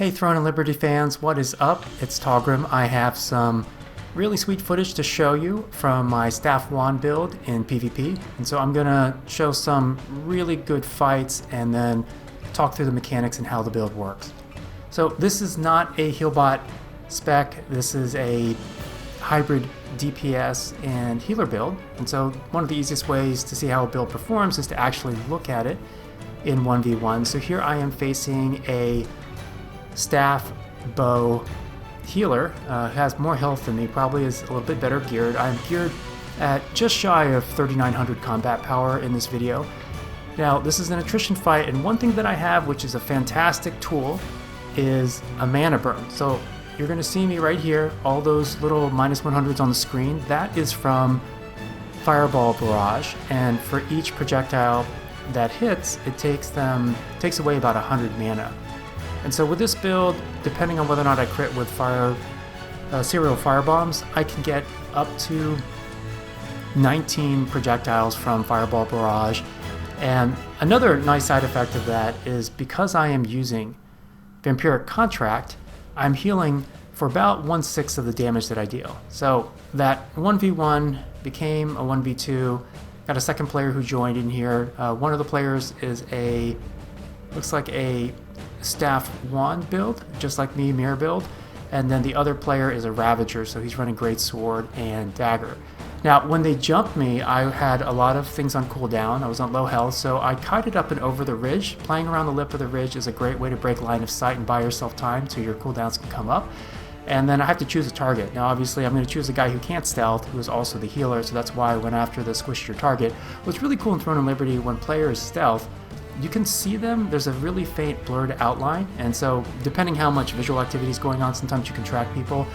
Hey Throne and Liberty fans, what is up? It's TAUGRIM. I have some really sweet footage to show you from my staff wand build in PvP, and so I'm gonna show some really good fights and then talk through the mechanics and how the build works. So this is not a healbot spec, this is a hybrid DPS and healer build, and so one of the easiest ways to see how a build performs is to actually look at it in 1v1. So here I am facing a staff bow healer, has more health than me, probably is a little bit better geared. I'm geared at just shy of 3900 combat power in this video. Now this is an attrition fight, and one thing that I have, which is a fantastic tool, is a mana burn. So you're going to see me right here, all those little -100s on the screen, that is from Fireball Barrage, and for each projectile that hits, it takes away about 100 mana. And so with this build, depending on whether or not I crit with serial firebombs, I can get up to 19 projectiles from Fireball Barrage. And another nice side effect of that is because I am using Vampiric Contract, I'm healing for about 1/6 of the damage that I deal. So that 1v1 became a 1v2. Got a second player who joined in here. One of the players is looks like a staff wand build, just like me, mirror build, and then the other player is a Ravager, so he's running Great Sword and Dagger. Now when they jumped me, I had a lot of things on cooldown. I was on low health, so I kited up and over the ridge. Playing around the lip of the ridge is a great way to break line of sight and buy yourself time so your cooldowns can come up. And then I have to choose a target. Now obviously I'm going to choose a guy who can't stealth, who is also the healer, so that's why I went after the squish your target. What's really cool in Throne and Liberty, when players stealth, you can see them, there's a really faint blurred outline, and so depending how much visual activity is going on, sometimes you can track people.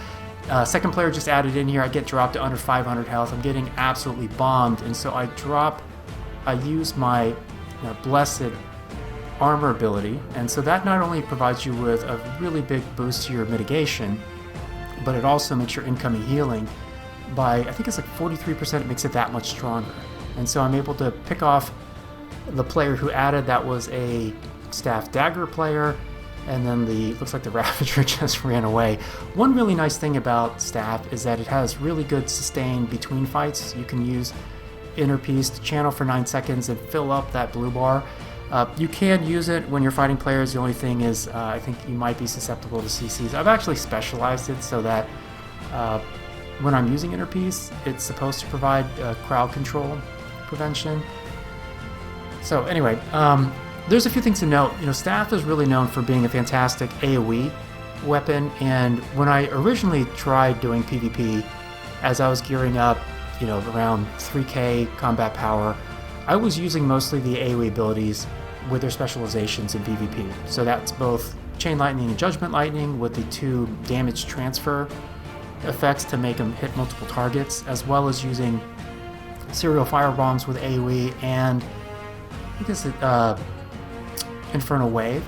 Second player just added in here, I get dropped to under 500 health, I'm getting absolutely bombed, and so I use my blessed armor ability, and so that not only provides you with a really big boost to your mitigation, but it also makes your incoming healing by, I think it's like 43%, it makes it that much stronger. And so I'm able to pick off the player who added, that was a staff dagger player, and then looks like the Ravager just ran away. One really nice thing about staff is that it has really good sustain between fights. You can use Inner Peace to channel for 9 seconds and fill up that blue bar. You can use it when you're fighting players. The only thing is I think you might be susceptible to CCs. I've actually specialized it so that when I'm using Inner Peace, it's supposed to provide crowd control prevention. So anyway, there's a few things to note. Staff is really known for being a fantastic AoE weapon, and when I originally tried doing PvP, as I was gearing up, around 3k combat power, I was using mostly the AoE abilities with their specializations in PvP. So that's both Chain Lightning and Judgment Lightning with the 2 damage transfer effects to make them hit multiple targets, as well as using serial firebombs with AoE and I guess Infernal Wave.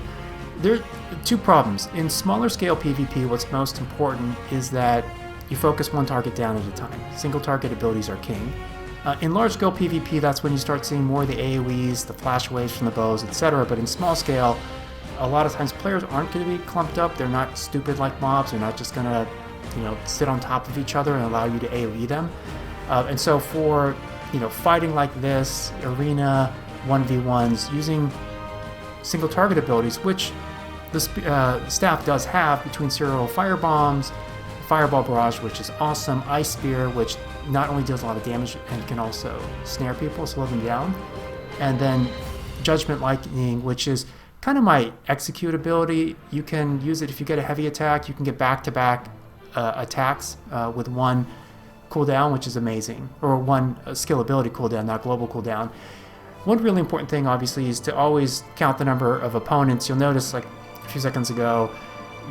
There are 2 problems. In smaller scale PvP, what's most important is that you focus one target down at a time. Single target abilities are king. In large scale PvP, that's when you start seeing more of the AoEs, the flash waves from the bows, etc. But in small scale, a lot of times players aren't going to be clumped up. They're not stupid like mobs. They're not just going to sit on top of each other and allow you to AoE them. And so for fighting like this, arena 1v1s, using single target abilities, which the staff does have between serial firebombs, Fireball Barrage, which is awesome, Ice Spear, which not only deals a lot of damage and can also snare people, slow them down, and then Judgment Lightning, which is kind of my execute ability. You can use it if you get a heavy attack. You can get back-to-back attacks with one cooldown, which is amazing, or one skill ability cooldown, not global cooldown. One really important thing, obviously, is to always count the number of opponents. You'll notice, like a few seconds ago,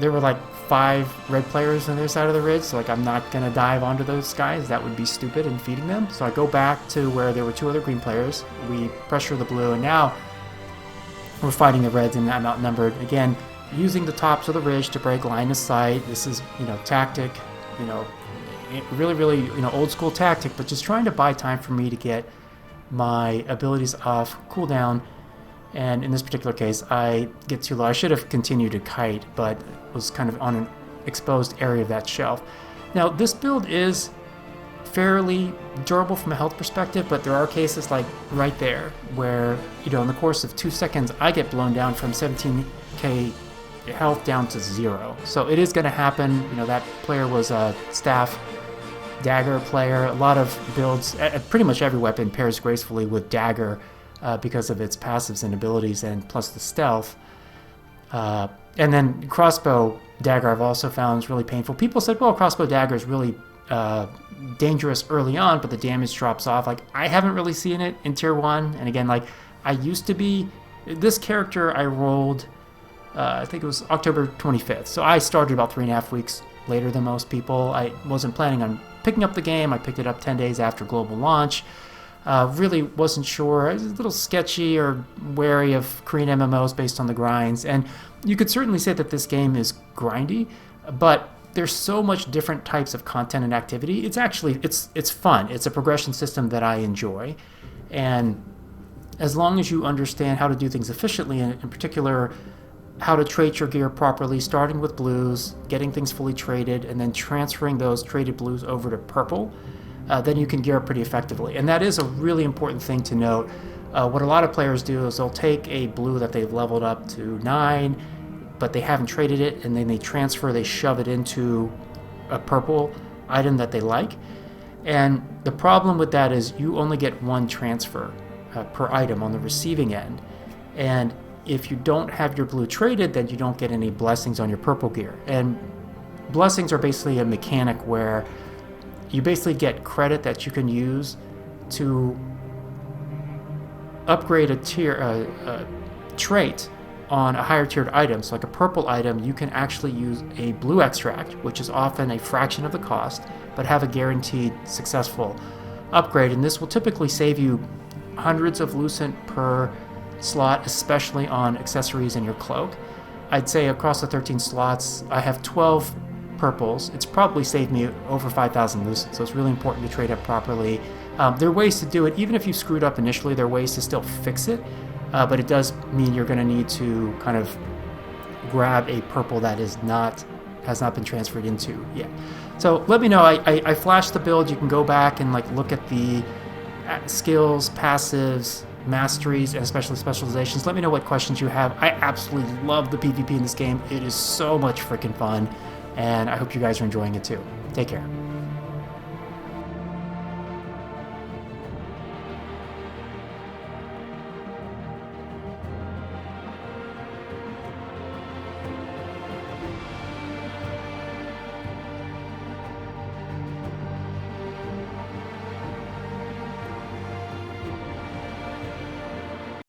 there were like 5 red players on their side of the ridge, so I'm not going to dive onto those guys. That would be stupid in feeding them. So I go back to where there were 2 other green players. We pressure the blue, and now we're fighting the reds, and I'm outnumbered. Again, using the tops of the ridge to break line of sight. This is, tactic, really, old school tactic, but just trying to buy time for me to get my abilities off cooldown And in this particular case, I get too low. I should have continued to kite, but was kind of on an exposed area of that shelf. Now, this build is fairly durable from a health perspective, but there are cases like right there where, in the course of 2 seconds, I get blown down from 17k health down to 0. So it is going to happen. That player was a staff Dagger player. A lot of builds, pretty much every weapon pairs gracefully with Dagger because of its passives and abilities, and plus the stealth. And then crossbow Dagger I've also found is really painful. People said, well, crossbow Dagger is really dangerous early on, but the damage drops off. Like, I haven't really seen it in tier 1. And again, like, I used to be. This character I rolled, I think it was October 25th. So I started about 3.5 weeks later than most people. I wasn't planning on picking up the game. I picked it up 10 days after global launch. Really wasn't sure. I was a little sketchy or wary of Korean MMOs based on the grinds. And you could certainly say that this game is grindy, but there's so much different types of content and activity. It's actually, it's fun. It's a progression system that I enjoy. And as long as you understand how to do things efficiently, and in particular, how to trait your gear properly, starting with blues, getting things fully traded, and then transferring those traded blues over to purple, then you can gear up pretty effectively. And that is a really important thing to note. What a lot of players do is they'll take a blue that they've leveled up to 9, but they haven't traded it, and then they shove it into a purple item that they like. And the problem with that is you only get 1 transfer per item on the receiving end. And if you don't have your blue traded, then you don't get any blessings on your purple gear. And blessings are basically a mechanic where you basically get credit that you can use to upgrade a trait on a higher tiered item. So like a purple item, you can actually use a blue extract, which is often a fraction of the cost, but have a guaranteed successful upgrade. And this will typically save you hundreds of lucent per slot, especially on accessories in your cloak. I'd say across the 13 slots, I have 12 purples. It's probably saved me over 5,000 lucent, so it's really important to trade up properly. There are ways to do it. Even if you screwed up initially, there are ways to still fix it, but it does mean you're going to need to kind of grab a purple that has not been transferred into yet. So let me know. I flashed the build. You can go back and look at the skills, passives, masteries, and especially specializations. Let me know what questions you have. I absolutely love the PvP in this game. It is so much freaking fun, and I hope you guys are enjoying it too. Take care.